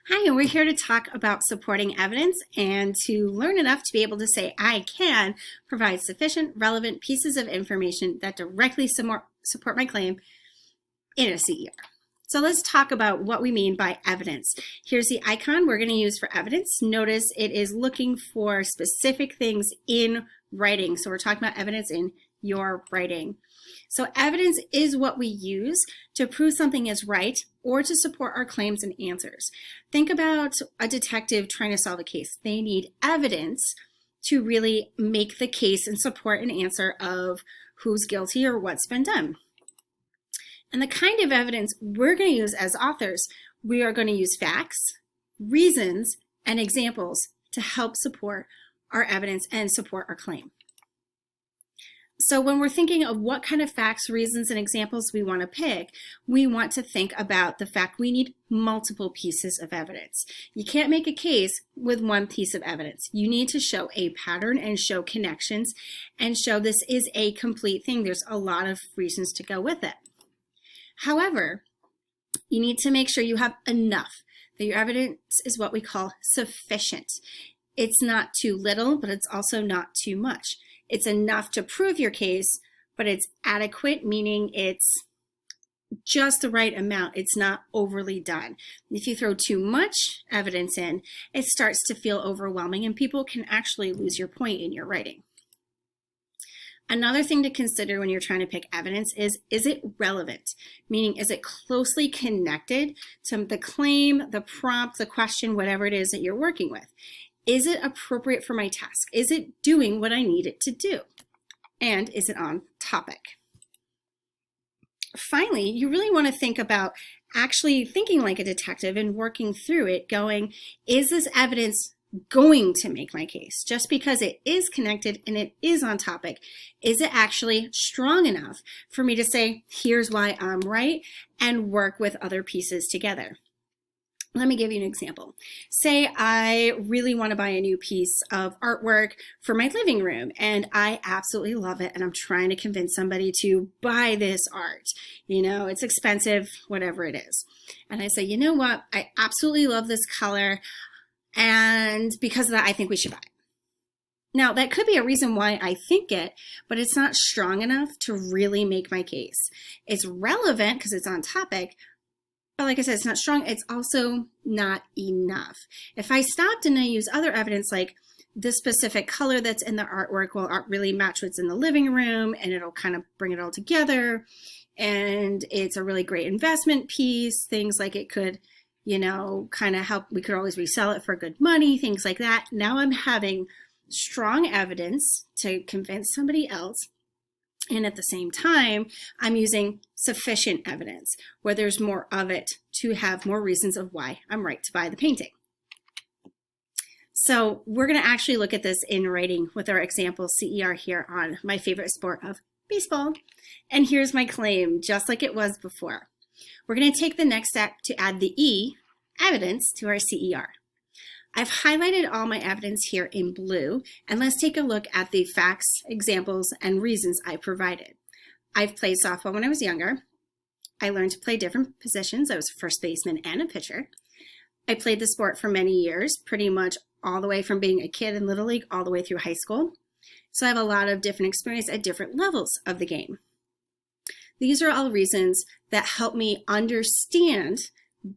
Hi, and we're here to talk about supporting evidence and to learn enough to be able to say I can provide sufficient, relevant pieces of information that directly support my claim in a CER. So let's talk about what we mean by evidence. Here's the icon we're going to use for evidence. Notice it is looking for specific things in writing. So we're talking about evidence in your writing. So evidence is what we use to prove something is right or to support our claims and answers. Think about a detective trying to solve a case. They need evidence to really make the case and support an answer of who's guilty or what's been done. And the kind of evidence we're going to use as authors, we are going to use facts, reasons, and examples to help support our evidence and support our claim. So when we're thinking of what kind of facts, reasons, and examples we want to pick, we want to think about the fact we need multiple pieces of evidence. You can't make a case with one piece of evidence. You need to show a pattern and show connections and show this is a complete thing. There's a lot of reasons to go with it. However, you need to make sure you have enough, that your evidence is what we call sufficient. It's not too little, but it's also not too much. It's enough to prove your case, but it's adequate, meaning it's just the right amount. It's not overly done. If you throw too much evidence in, it starts to feel overwhelming and people can actually lose your point in your writing. Another thing to consider when you're trying to pick evidence is it relevant? Meaning, is it closely connected to the claim, the prompt, the question, whatever it is that you're working with? Is it appropriate for my task? Is it doing what I need it to do? And is it on topic? Finally, you really want to think about actually thinking like a detective and working through it, going, is this evidence going to make my case? Just because it is connected and it is on topic, is it actually strong enough for me to say, here's why I'm right, and work with other pieces together? Let me give you an example. Say I really want to buy a new piece of artwork for my living room and I absolutely love it and I'm trying to convince somebody to buy this art. You know, it's expensive, whatever it is. And I say, you know what? I absolutely love this color and because of that, I think we should buy it. Now, that could be a reason why I think it, but it's not strong enough to really make my case. It's relevant because it's on topic, but like I said, it's not strong. It's also not enough. If I stopped and I use other evidence like the specific color that's in the artwork will really match what's in the living room and it'll kind of bring it all together. And it's a really great investment piece. Things like it could, you know, kind of help. We could always resell it for good money, things like that. Now I'm having strong evidence to convince somebody else. And at the same time, I'm using sufficient evidence where there's more of it to have more reasons of why I'm right to buy the painting. So we're going to actually look at this in writing with our example CER here on my favorite sport of baseball. And here's my claim, just like it was before. We're going to take the next step to add the E, evidence, to our CER. I've highlighted all my evidence here in blue, and let's take a look at the facts, examples, and reasons I provided. I've played softball when I was younger. I learned to play different positions. I was a first baseman and a pitcher. I played the sport for many years, pretty much all the way from being a kid in Little League all the way through high school. So I have a lot of different experience at different levels of the game. These are all reasons that help me understand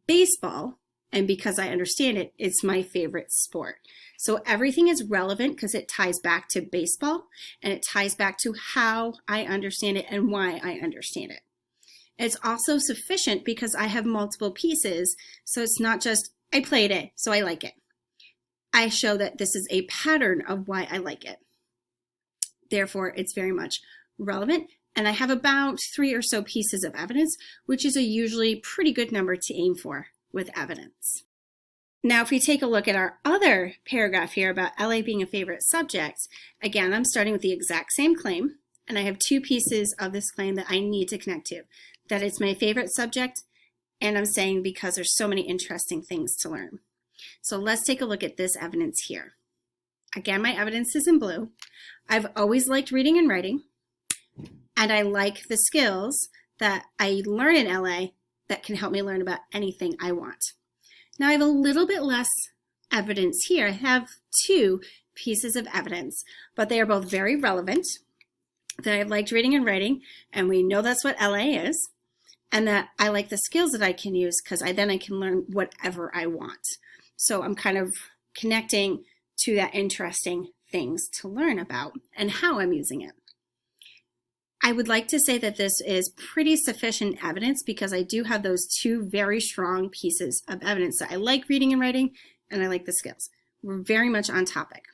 baseball. And because I understand it, it's my favorite sport. So everything is relevant because it ties back to baseball and it ties back to how I understand it and why I understand it. It's also sufficient because I have multiple pieces. So it's not just, I played it, so I like it. I show that this is a pattern of why I like it. Therefore, it's very much relevant. And I have about 3 or so pieces of evidence, which is a usually pretty good number to aim for with evidence. Now, if we take a look at our other paragraph here about LA being a favorite subject, again, I'm starting with the exact same claim, and I have 2 pieces of this claim that I need to connect to. That it's my favorite subject, and I'm saying because there's so many interesting things to learn. So let's take a look at this evidence here. Again, my evidence is in blue. I've always liked reading and writing, and I like the skills that I learn in LA that can help me learn about anything I want. Now I have a little bit less evidence here. I have 2 pieces of evidence, but they are both very relevant, that I've liked reading and writing, and we know that's what LA is, and that I like the skills that I can use because then I can learn whatever I want. So I'm kind of connecting to that interesting things to learn about and how I'm using it. I would like to say that this is pretty sufficient evidence because I do have those 2 very strong pieces of evidence that I like reading and writing and I like the skills. We're very much on topic.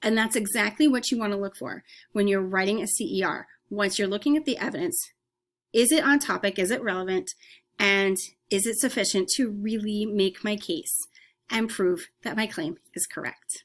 And that's exactly what you want to look for when you're writing a CER. Once you're looking at the evidence, is it on topic? Is it relevant? And is it sufficient to really make my case and prove that my claim is correct?